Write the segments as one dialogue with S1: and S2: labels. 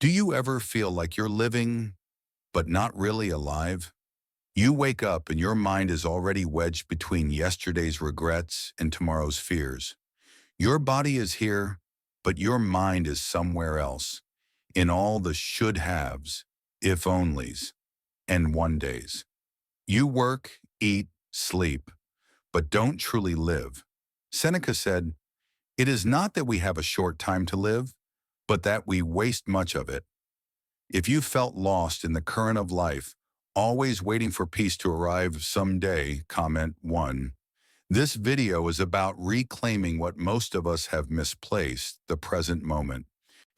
S1: Do you ever feel like you're living, but not really alive? You wake up and your mind is already wedged between yesterday's regrets and tomorrow's fears. Your body is here, but your mind is somewhere else, in all the should-haves, if-onlys, and one-days. You work, eat, sleep, but don't truly live. Seneca said, "It is not that we have a short time to live, but that we waste much of it." If you felt lost in the current of life, always waiting for peace to arrive someday, comment 1. This video is about reclaiming what most of us have misplaced, the present moment.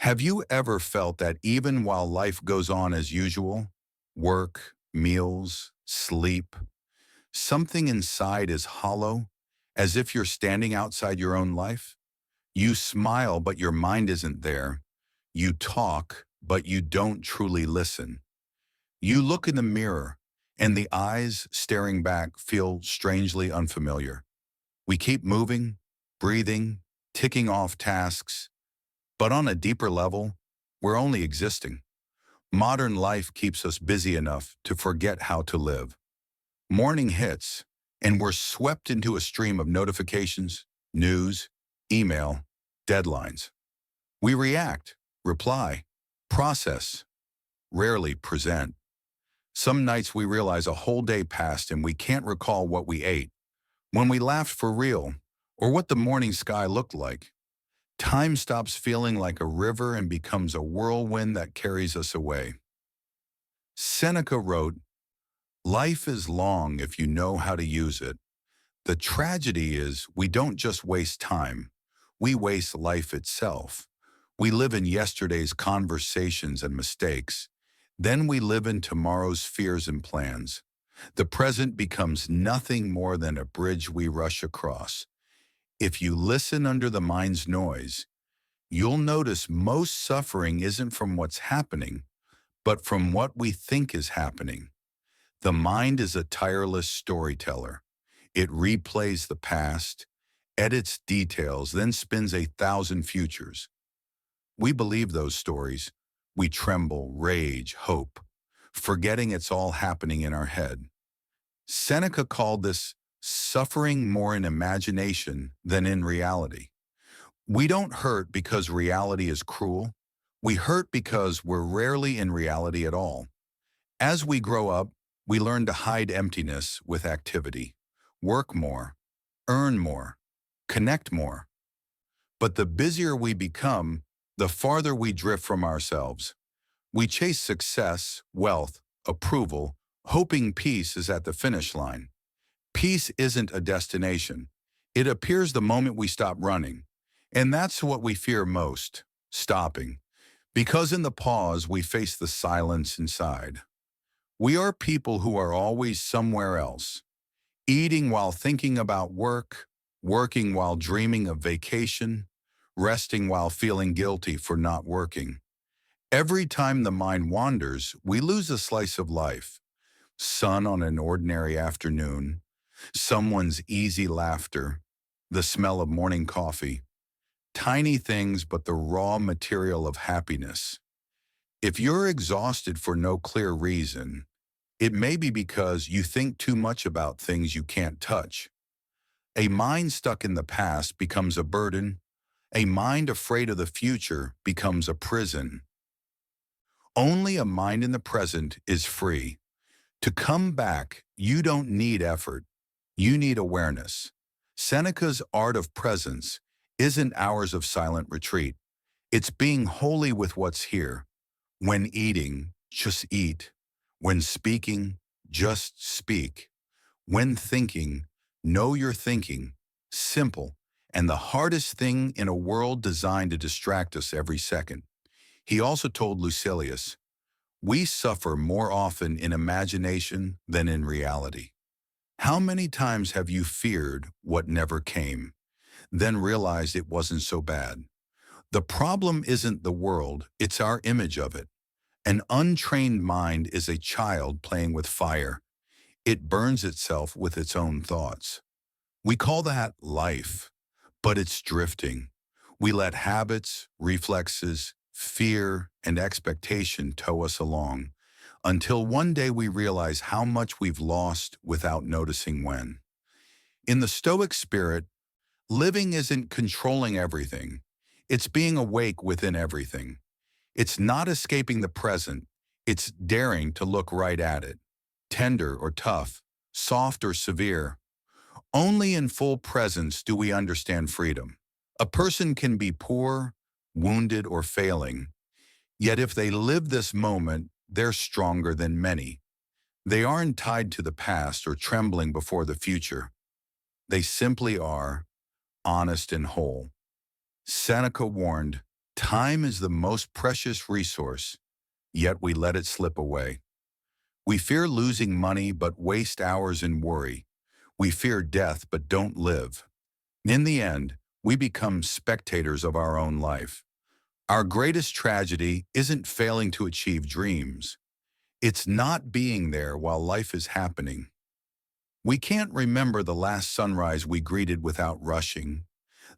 S1: Have you ever felt that even while life goes on as usual, work, meals, sleep, something inside is hollow, as if you're standing outside your own life? You smile, but your mind isn't there. You talk, but you don't truly listen. You look in the mirror, and the eyes staring back feel strangely unfamiliar. We keep moving, breathing, ticking off tasks, but on a deeper level, we're only existing. Modern life keeps us busy enough to forget how to live. Morning hits, and we're swept into a stream of notifications, news, email, deadlines. We react, reply, process, rarely present. Some nights we realize a whole day passed and we can't recall what we ate, when we laughed for real, or what the morning sky looked like. Time stops feeling like a river and becomes a whirlwind that carries us away. Seneca wrote, "Life is long if you know how to use it. The tragedy is we don't just waste time, we waste life itself. We live in yesterday's conversations and mistakes. Then we live in tomorrow's fears and plans. The present becomes nothing more than a bridge we rush across. If you listen under the mind's noise, you'll notice most suffering isn't from what's happening, but from what we think is happening. The mind is a tireless storyteller. It replays the past, edits details, then spins 1,000 futures. We believe those stories. We tremble, rage, hope, forgetting it's all happening in our head. Seneca called this suffering more in imagination than in reality. We don't hurt because reality is cruel. We hurt because we're rarely in reality at all. As we grow up, we learn to hide emptiness with activity, work more, earn more, connect more. But the busier we become, the farther we drift from ourselves. We chase success, wealth, approval, hoping peace is at the finish line. Peace isn't a destination. It appears the moment we stop running. And that's what we fear most, stopping. Because in the pause, we face the silence inside. We are people who are always somewhere else, eating while thinking about work, working while dreaming of vacation, resting while feeling guilty for not working. Every time the mind wanders, we lose a slice of life. Sun on an ordinary afternoon, someone's easy laughter, the smell of morning coffee. Tiny things, but the raw material of happiness. If you're exhausted for no clear reason, it may be because you think too much about things you can't touch. A mind stuck in the past becomes a burden. A mind afraid of the future becomes a prison. Only a mind in the present is free. To come back, you don't need effort. You need awareness. Seneca's art of presence isn't hours of silent retreat. It's being holy with what's here. When eating, just eat. When speaking, just speak. When thinking, know you're thinking. Simple, and the hardest thing in a world designed to distract us every second. He also told Lucilius, "We suffer more often in imagination than in reality." How many times have you feared what never came, then realized it wasn't so bad? The problem isn't the world, it's our image of it. An untrained mind is a child playing with fire. It burns itself with its own thoughts. We call that life, but it's drifting. We let habits, reflexes, fear, and expectation tow us along, until one day we realize how much we've lost without noticing when. In the Stoic spirit, living isn't controlling everything. It's being awake within everything. It's not escaping the present. It's daring to look right at it. Tender or tough, soft or severe. Only in full presence do we understand freedom. A person can be poor, wounded, or failing, yet if they live this moment, they're stronger than many. They aren't tied to the past or trembling before the future. They simply are, honest and whole. Seneca warned, "Time is the most precious resource, yet we let it slip away." We fear losing money but waste hours in worry. We fear death but don't live. In the end, we become spectators of our own life. Our greatest tragedy isn't failing to achieve dreams. It's not being there while life is happening. We can't remember the last sunrise we greeted without rushing,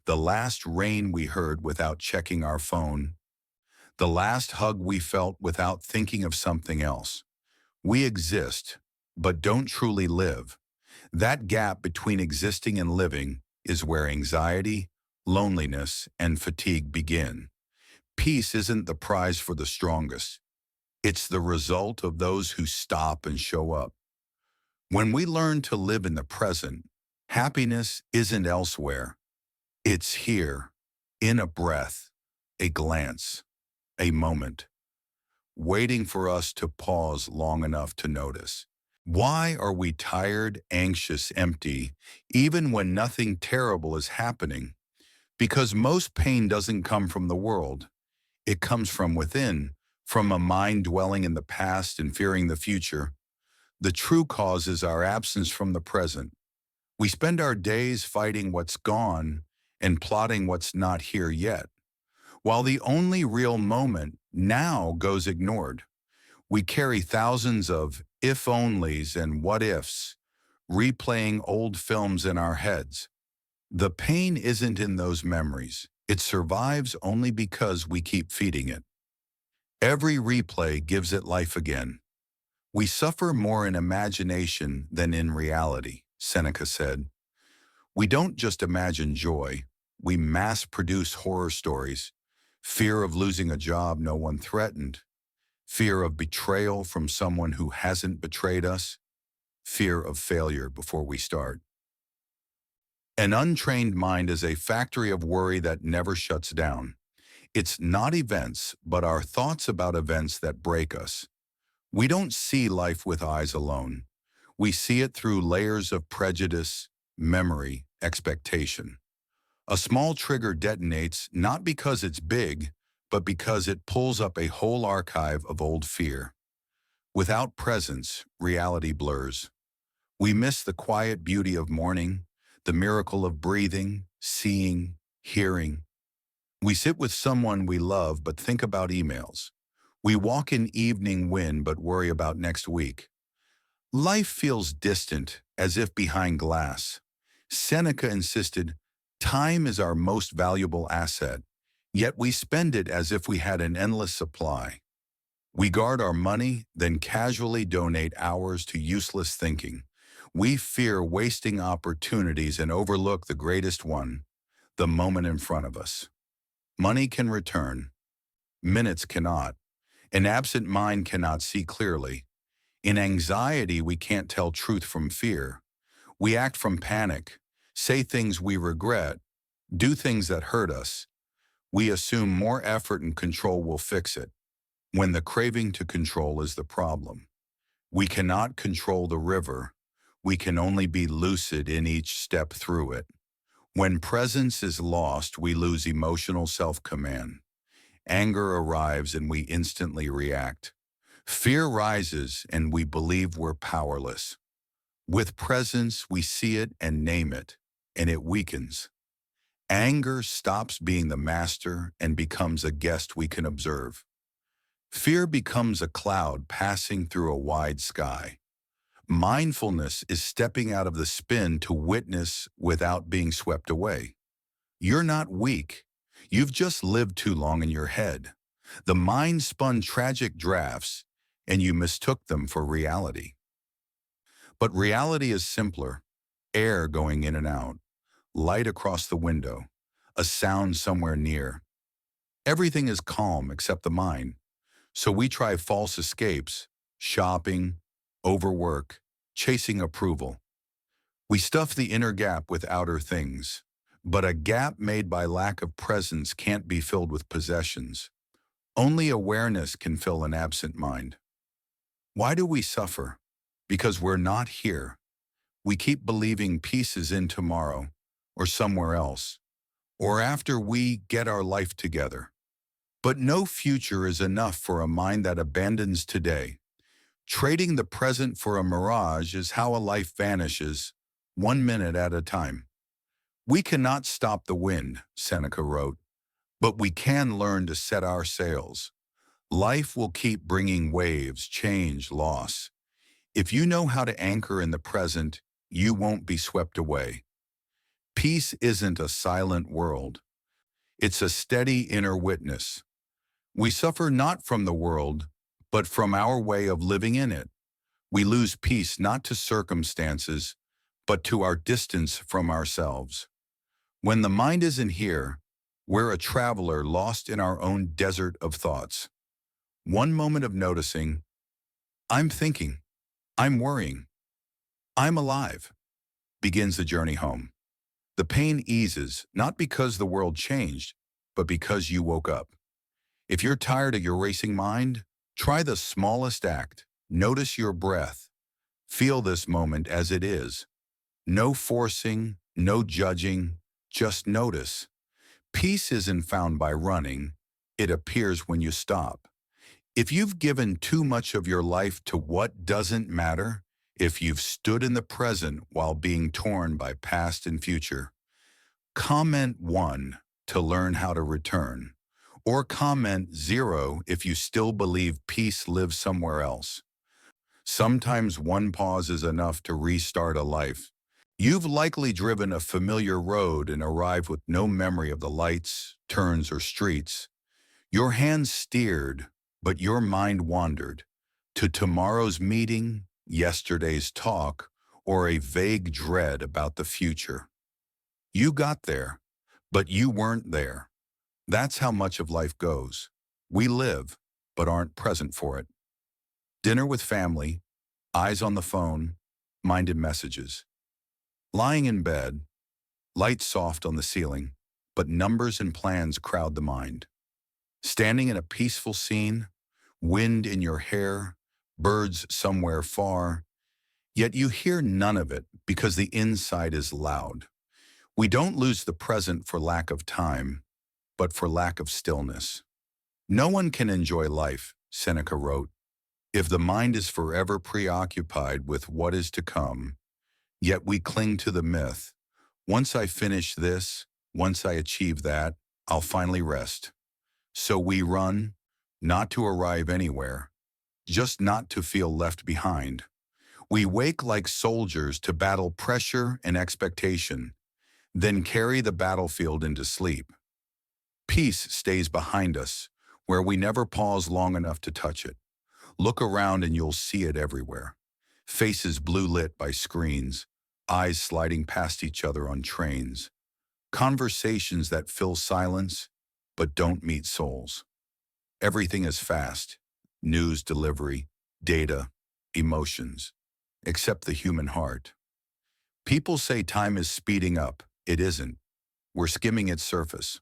S1: the last rain we heard without checking our phone, the last hug we felt without thinking of something else. We exist, but don't truly live. That gap between existing and living is where anxiety, loneliness, and fatigue begin. Peace isn't the prize for the strongest. It's the result of those who stop and show up. When we learn to live in the present, happiness isn't elsewhere. It's here, in a breath, a glance, a moment, waiting for us to pause long enough to notice. Why are we tired, anxious, empty, even when nothing terrible is happening? Because most pain doesn't come from the world. It comes from within, from a mind dwelling in the past and fearing the future. The true cause is our absence from the present. We spend our days fighting what's gone and plotting what's not here yet, while the only real moment, now, goes ignored. We carry thousands of if-onlys and what-ifs, replaying old films in our heads. The pain isn't in those memories. It survives only because we keep feeding it. Every replay gives it life again. We suffer more in imagination than in reality, Seneca said. We don't just imagine joy, we mass-produce horror stories. Fear of losing a job no one threatened, fear of betrayal from someone who hasn't betrayed us, fear of failure before we start. An untrained mind is a factory of worry that never shuts down. It's not events, but our thoughts about events that break us. We don't see life with eyes alone. We see it through layers of prejudice, memory, expectation. A small trigger detonates not because it's big, but because it pulls up a whole archive of old fear. Without presence, reality blurs. We miss the quiet beauty of morning, the miracle of breathing, seeing, hearing. We sit with someone we love but think about emails. We walk in evening wind but worry about next week. Life feels distant, as if behind glass. Seneca insisted, time is our most valuable asset, yet we spend it as if we had an endless supply. We guard our money, then casually donate hours to useless thinking. We fear wasting opportunities and overlook the greatest one, the moment in front of us. Money can return. Minutes cannot. An absent mind cannot see clearly. In anxiety, we can't tell truth from fear. We act from panic, say things we regret, do things that hurt us. We assume more effort and control will fix it, when the craving to control is the problem. We cannot control the river. We can only be lucid in each step through it. When presence is lost, we lose emotional self-command. Anger arrives and we instantly react. Fear rises and we believe we're powerless. With presence, we see it and name it, and it weakens. Anger stops being the master and becomes a guest we can observe. Fear becomes a cloud passing through a wide sky. Mindfulness is stepping out of the spin to witness without being swept away. You're not weak. You've just lived too long in your head. The mind spun tragic drafts, and you mistook them for reality. But reality is simpler: air going in and out, light across the window, a sound somewhere near. Everything is calm except the mind. So we try false escapes: shopping, overwork, chasing approval. We stuff the inner gap with outer things. But a gap made by lack of presence can't be filled with possessions. Only awareness can fill an absent mind. Why do we suffer? Because we're not here. We keep believing peace is in tomorrow, or somewhere else, or after we get our life together. But no future is enough for a mind that abandons today. Trading the present for a mirage is how a life vanishes, 1 minute at a time. We cannot stop the wind, Seneca wrote, but we can learn to set our sails. Life will keep bringing waves, change, loss. If you know how to anchor in the present, you won't be swept away. Peace isn't a silent world. It's a steady inner witness. We suffer not from the world, but from our way of living in it. We lose peace not to circumstances, but to our distance from ourselves. When the mind isn't here, we're a traveler lost in our own desert of thoughts. One moment of noticing, I'm thinking, I'm worrying, I'm alive, begins the journey home. The pain eases, not because the world changed, but because you woke up. If you're tired of your racing mind, try the smallest act. Notice your breath. Feel this moment as it is. No forcing, no judging, just notice. Peace isn't found by running. It appears when you stop. If you've given too much of your life to what doesn't matter, if you've stood in the present while being torn by past and future, comment 1 to learn how to return, or comment 0 if you still believe peace lives somewhere else. Sometimes one pause is enough to restart a life. You've likely driven a familiar road and arrived with no memory of the lights, turns, or streets. Your hands steered, but your mind wandered to tomorrow's meeting, yesterday's talk, or a vague dread about the future. You got there, but you weren't there. That's how much of life goes. We live, but aren't present for it. Dinner with family, eyes on the phone, mind in messages. Lying in bed, lights soft on the ceiling, but numbers and plans crowd the mind. Standing in a peaceful scene, wind in your hair, birds somewhere far, yet you hear none of it because the inside is loud. We don't lose the present for lack of time, but for lack of stillness. No one can enjoy life, Seneca wrote, if the mind is forever preoccupied with what is to come. Yet we cling to the myth. Once I finish this, once I achieve that, I'll finally rest. So we run, not to arrive anywhere, just not to feel left behind. We wake like soldiers to battle pressure and expectation, then carry the battlefield into sleep. Peace stays behind us, where we never pause long enough to touch it. Look around and you'll see it everywhere. Faces blue lit by screens, eyes sliding past each other on trains. Conversations that fill silence, but don't meet souls. Everything is fast: news delivery, data, emotions, except the human heart. People say time is speeding up. It isn't. We're skimming its surface.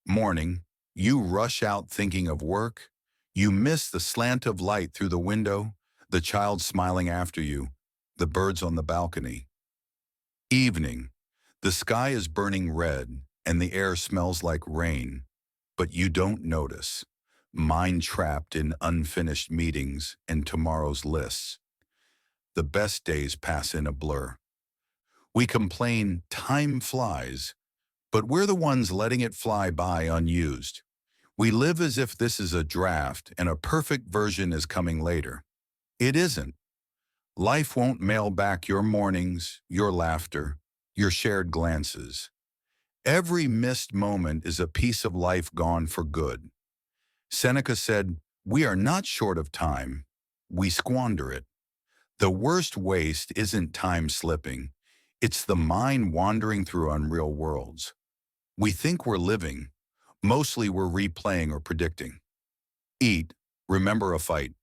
S1: Morning, you rush out thinking of work. You miss the slant of light through the window, the child smiling after you, the birds on the balcony. Evening, the sky is burning red and the air smells like rain, but you don't notice. Mind trapped in unfinished meetings and tomorrow's lists. The best days pass in a blur. We complain time flies, but we're the ones letting it fly by unused. We live as if this is a draft and a perfect version is coming later. It isn't. Life won't mail back your mornings, your laughter, your shared glances. Every missed moment is a piece of life gone for good. Seneca said, "We are not short of time. We squander it." The worst waste isn't time slipping. It's the mind wandering through unreal worlds. We think we're living. Mostly we're replaying or predicting. Eat, remember a fight.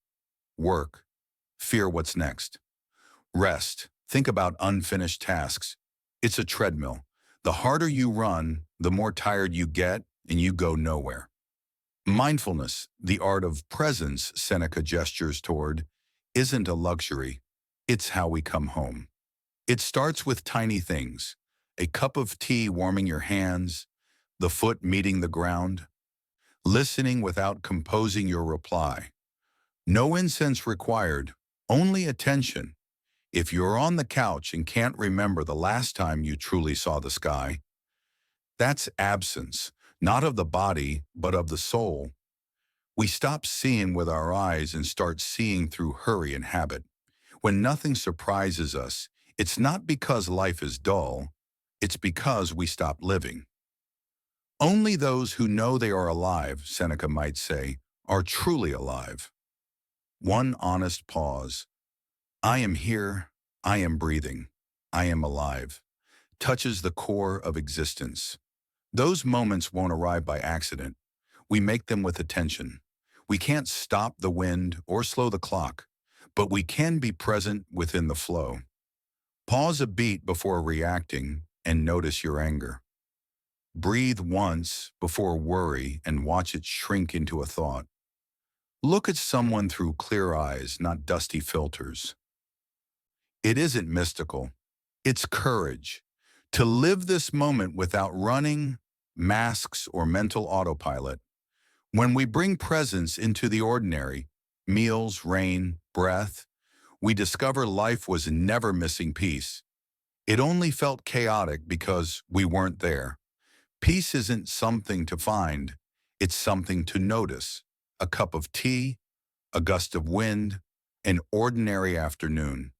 S1: Work, fear what's next. Rest, think about unfinished tasks. It's a treadmill. The harder you run, the more tired you get, and you go nowhere. Mindfulness, the art of presence Seneca gestures toward, isn't a luxury. It's how we come home. It starts with tiny things. A cup of tea warming your hands, the foot meeting the ground, listening without composing your reply. No incense required, only attention. If you're on the couch and can't remember the last time you truly saw the sky, that's absence, not of the body, but of the soul. We stop seeing with our eyes and start seeing through hurry and habit. When nothing surprises us, it's not because life is dull, it's because we stop living. Only those who know they are alive, Seneca might say, are truly alive. One honest pause. I am here, I am breathing, I am alive, touches the core of existence. Those moments won't arrive by accident. We make them with attention. We can't stop the wind or slow the clock, but we can be present within the flow. Pause a beat before reacting and notice your anger. Breathe once before worry and watch it shrink into a thought. Look at someone through clear eyes, not dusty filters. It isn't mystical. It's courage. To live this moment without running, masks, or mental autopilot. When we bring presence into the ordinary, meals, rain, breath, we discover life was never missing peace. It only felt chaotic because we weren't there. Peace isn't something to find, it's something to notice. A cup of tea, a gust of wind, an ordinary afternoon.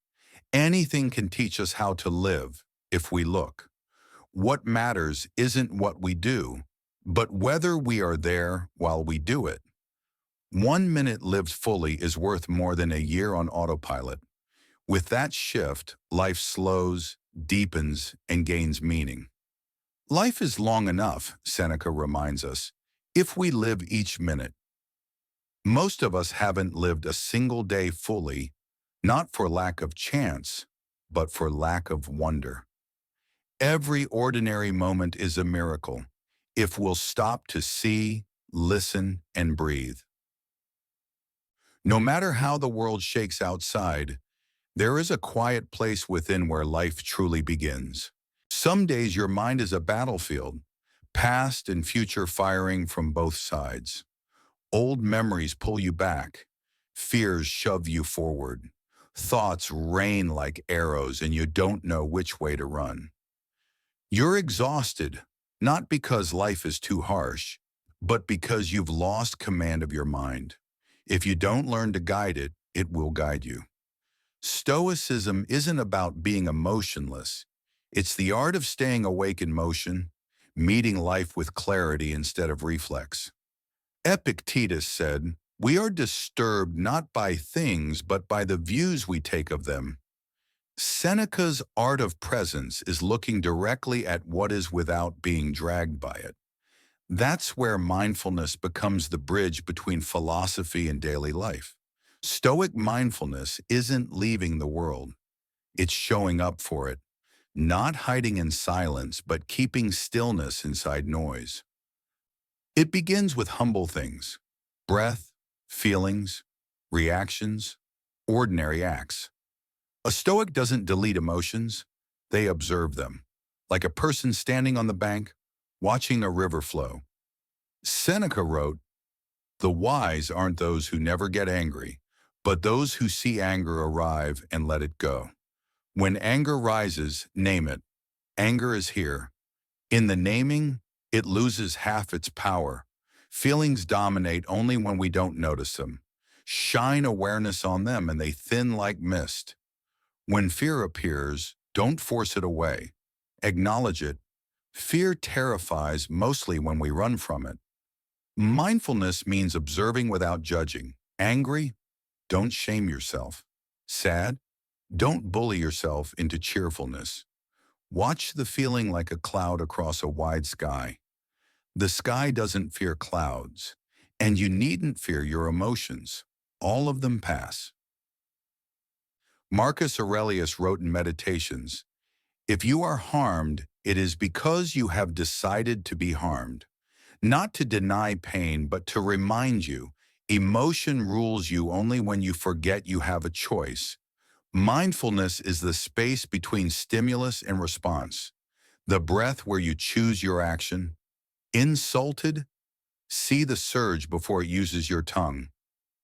S1: Anything can teach us how to live if we look. What matters isn't what we do, but whether we are there while we do it. 1 minute lived fully is worth more than a year on autopilot. With that shift, life slows, deepens, and gains meaning. Life is long enough, Seneca reminds us, if we live each minute. Most of us haven't lived a single day fully, not for lack of chance, but for lack of wonder. Every ordinary moment is a miracle, if we'll stop to see, listen, and breathe. No matter how the world shakes outside, there is a quiet place within where life truly begins. Some days your mind is a battlefield, past and future firing from both sides. Old memories pull you back, fears shove you forward, thoughts rain like arrows and you don't know which way to run. You're exhausted, not because life is too harsh, but because you've lost command of your mind. If you don't learn to guide it, it will guide you. Stoicism isn't about being emotionless. It's the art of staying awake in motion, meeting life with clarity instead of reflex. Epictetus said, "We are disturbed not by things, but by the views we take of them." Seneca's art of presence is looking directly at what is without being dragged by it. That's where mindfulness becomes the bridge between philosophy and daily life. Stoic mindfulness isn't leaving the world. It's showing up for it, not hiding in silence, but keeping stillness inside noise. It begins with humble things: breath, feelings, reactions, ordinary acts. A Stoic doesn't delete emotions, they observe them, like a person standing on the bank, watching a river flow. Seneca wrote, "The wise aren't those who never get angry, but those who see anger arrive and let it go. When anger rises, name it. Anger is here. In the naming, it loses half its power. Feelings dominate only when we don't notice them. Shine awareness on them and they thin like mist. When fear appears, don't force it away. Acknowledge it. Fear terrifies mostly when we run from it. Mindfulness means observing without judging. Angry? Don't shame yourself. Sad? Don't bully yourself into cheerfulness. Watch the feeling like a cloud across a wide sky. The sky doesn't fear clouds, and you needn't fear your emotions. All of them pass. Marcus Aurelius wrote in Meditations, "If you are harmed, it is because you have decided to be harmed. Not to deny pain, but to remind you, emotion rules you only when you forget you have a choice. Mindfulness is the space between stimulus and response, the breath where you choose your action. Insulted? See the surge before it uses your tongue.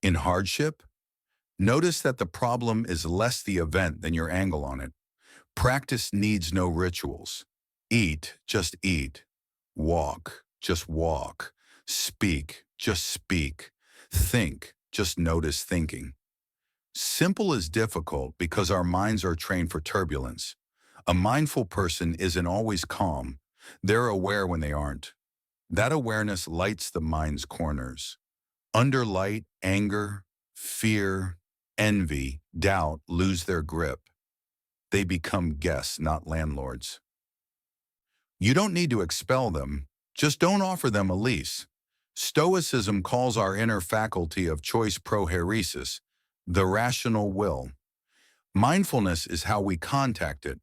S1: In hardship? Notice that the problem is less the event than your angle on it. Practice needs no rituals. Eat, just eat. Walk, just walk. Speak, just speak. Think, just notice thinking. Simple is difficult because our minds are trained for turbulence. A mindful person isn't always calm. They're aware when they aren't. That awareness lights the mind's corners. Under light, anger, fear, envy, doubt lose their grip. They become guests, not landlords. You don't need to expel them, just don't offer them a lease. Stoicism calls our inner faculty of choice prohairesis, the rational will. Mindfulness is how we contact it.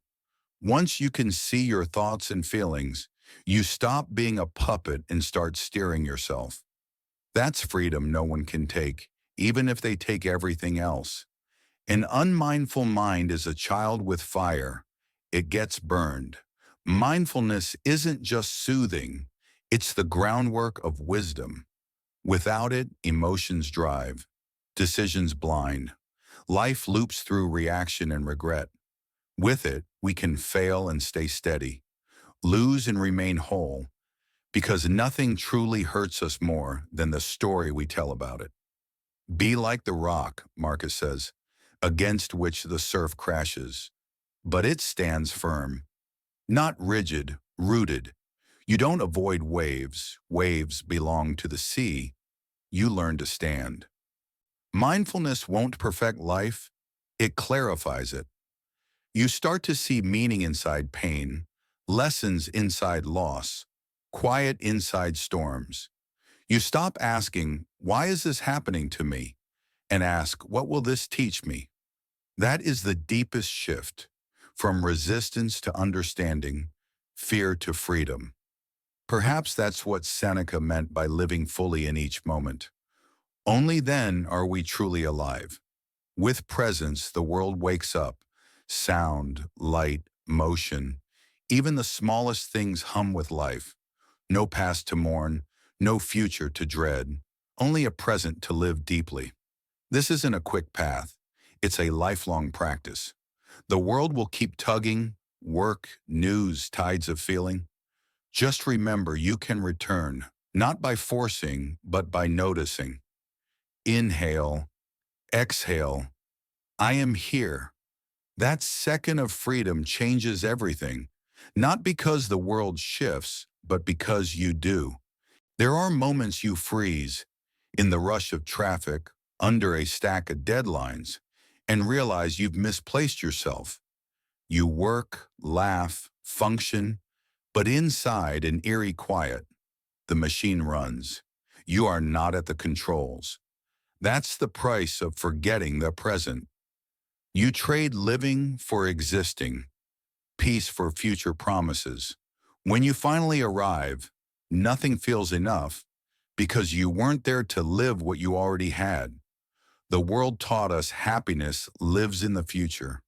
S1: Once you can see your thoughts and feelings, you stop being a puppet and start steering yourself. That's freedom no one can take, even if they take everything else. An unmindful mind is a child with fire. It gets burned. Mindfulness isn't just soothing, it's the groundwork of wisdom. Without it, emotions drive, decisions blind. Life loops through reaction and regret. With it, we can fail and stay steady, lose and remain whole, because nothing truly hurts us more than the story we tell about it. Be like the rock, Marcus says, against which the surf crashes. But it stands firm, not rigid, rooted. You don't avoid waves. Waves belong to the sea. You learn to stand. Mindfulness won't perfect life. It clarifies it. You start to see meaning inside pain, lessons inside loss, quiet inside storms. You stop asking, why is this happening to me? And ask, what will this teach me? That is the deepest shift, from resistance to understanding, fear to freedom. Perhaps that's what Seneca meant by living fully in each moment. Only then are we truly alive. With presence, the world wakes up. Sound, light, motion. Even the smallest things hum with life. No past to mourn, no future to dread, only a present to live deeply. This isn't a quick path. It's a lifelong practice. The world will keep tugging, work, news, tides of feeling. Just remember you can return, not by forcing, but by noticing. Inhale, exhale. I am here. That second of freedom changes everything, not because the world shifts, but because you do. There are moments you freeze, in the rush of traffic, under a stack of deadlines, and realize you've misplaced yourself. You work, laugh, function, but inside an eerie quiet, the machine runs. You are not at the controls. That's the price of forgetting the present. You trade living for existing, peace for future promises. When you finally arrive, nothing feels enough because you weren't there to live what you already had. The world taught us happiness lives in the future,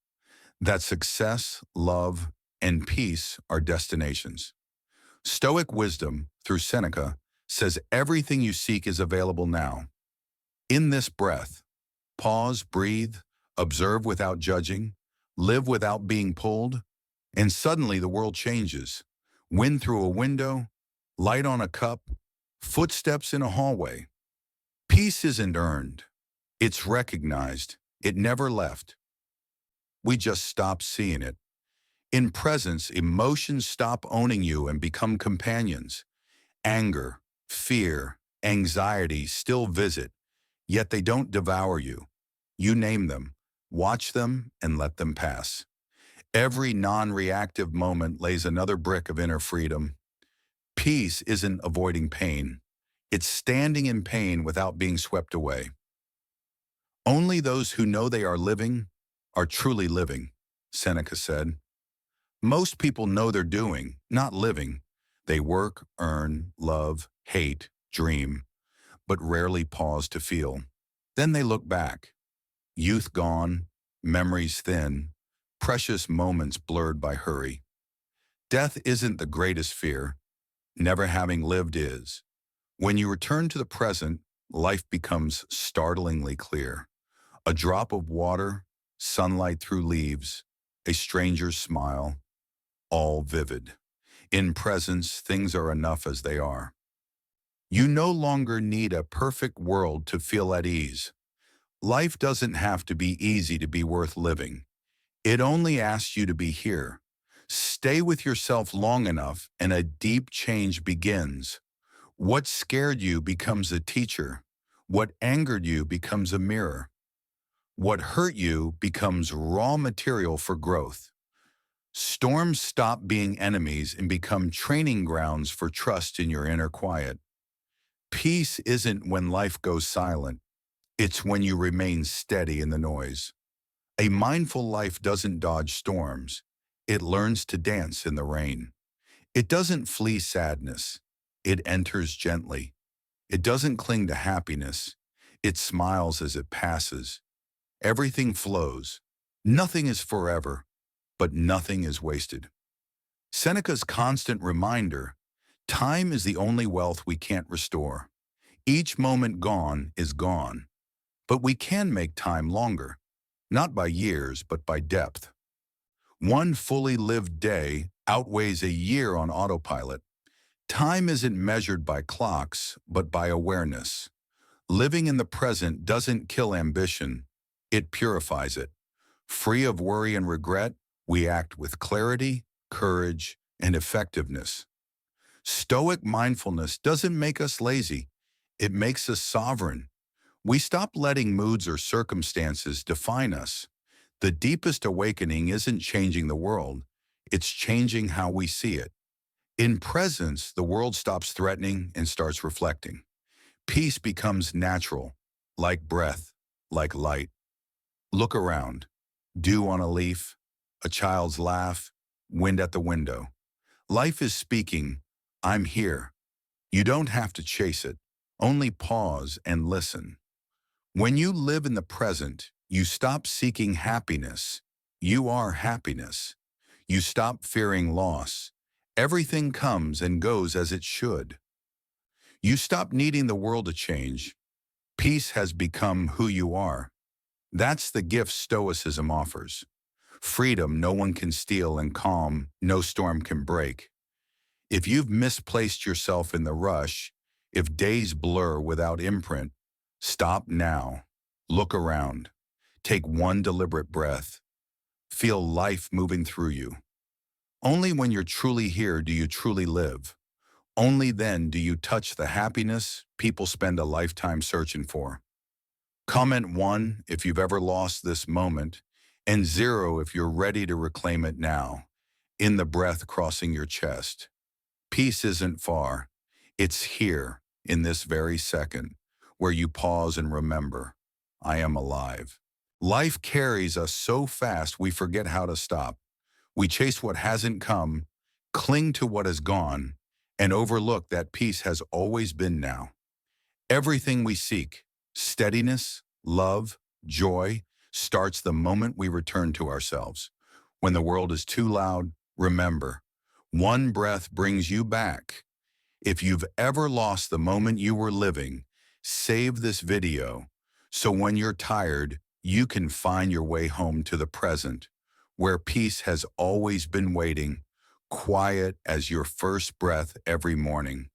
S1: that success, love, and peace are destinations. Stoic wisdom, through Seneca, says everything you seek is available now. In this breath, pause, breathe, observe without judging, live without being pulled, and suddenly the world changes. Wind through a window, light on a cup, footsteps in a hallway. Peace isn't earned. It's recognized. It never left. We just stop seeing it. In presence, emotions stop owning you and become companions. Anger, fear, Anxieties still visit, yet they don't devour you. You name them, watch them, and let them pass. Every non-reactive moment lays another brick of inner freedom. Peace isn't avoiding pain. It's standing in pain without being swept away. Only those who know they are living are truly living, Seneca said. Most people know they're doing, not living. They work, earn, love, hate, dream, but rarely pause to feel. Then they look back. Youth gone, memories thin, precious moments blurred by hurry. Death isn't the greatest fear. Never having lived is. When you return to the present, life becomes startlingly clear. A drop of water, sunlight through leaves, a stranger's smile, all vivid. In presence, things are enough as they are. You no longer need a perfect world to feel at ease. Life doesn't have to be easy to be worth living. It only asks you to be here. Stay with yourself long enough and a deep change begins. What scared you becomes a teacher. What angered you becomes a mirror. What hurt you becomes raw material for growth. Storms stop being enemies and become training grounds for trust in your inner quiet. Peace isn't when life goes silent. It's when you remain steady in the noise. A mindful life doesn't dodge storms. It learns to dance in the rain. It doesn't flee sadness. It enters gently. It doesn't cling to happiness. It smiles as it passes. Everything flows. Nothing is forever, but nothing is wasted. Seneca's constant reminder, time is the only wealth we can't restore. Each moment gone is gone, but we can make time longer, not by years, but by depth. One fully lived day outweighs a year on autopilot. Time isn't measured by clocks, but by awareness. Living in the present doesn't kill ambition, it purifies it. Free of worry and regret, we act with clarity, courage, and effectiveness. Stoic mindfulness doesn't make us lazy, it makes us sovereign. We stop letting moods or circumstances define us. The deepest awakening isn't changing the world, it's changing how we see it. In presence, the world stops threatening and starts reflecting. Peace becomes natural, like breath, like light. Look around. Dew on a leaf, a child's laugh, wind at the window. Life is speaking, I'm here. You don't have to chase it, only pause and listen. When you live in the present, you stop seeking happiness. You are happiness. You stop fearing loss. Everything comes and goes as it should. You stop needing the world to change. Peace has become who you are. That's the gift Stoicism offers. Freedom no one can steal and calm no storm can break. If you've misplaced yourself in the rush, if days blur without imprint, stop now. Look around. Take one deliberate breath. Feel life moving through you. Only when you're truly here do you truly live. Only then do you touch the happiness people spend a lifetime searching for. Comment 1 if you've ever lost this moment, and 0 if you're ready to reclaim it now, in the breath crossing your chest. Peace isn't far. It's here, in this very second, where you pause and remember, I am alive. Life carries us so fast we forget how to stop. We chase what hasn't come, cling to what has gone, and overlook that peace has always been now. Everything we seek, steadiness, love, joy, starts the moment we return to ourselves. When the world is too loud, remember, one breath brings you back. If you've ever lost the moment you were living, save this video so when you're tired, you can find your way home to the present, where peace has always been waiting, quiet as your first breath every morning.